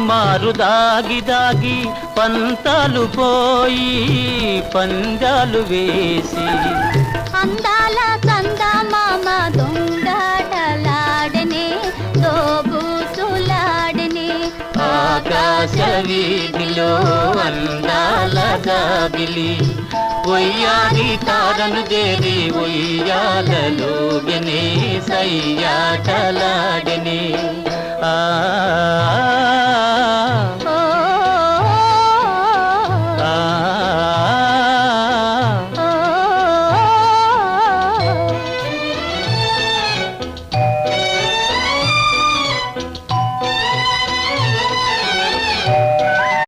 సుమారు దాగి దాగి పంతాలు పోయి పందాలు వేసి అందాల చందమామ దొంగాటలాడనే దోబూసులాడనే ఆకాశ వీధిలో అందాల జాబిలి ఒయ్యారి తారను దేవి ఒయ్యాలలోగనే సయ్యాటలాడనే ఆ